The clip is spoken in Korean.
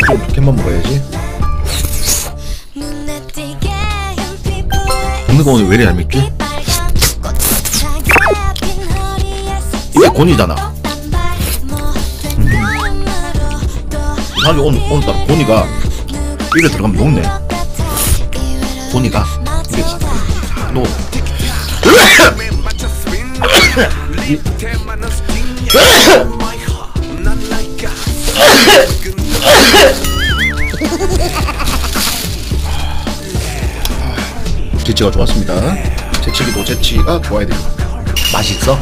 좀 이렇게만 먹어야지. 먹는 거 오늘 왜 이리 얄밉지? 이게 곤이잖아. 사실 오늘따라 곤이가 입에 들어가면 녹네. 곤이가 이게 녹. 재치가 좋았습니다. 재치기도 재치가 좋아야 돼요. 맛있어?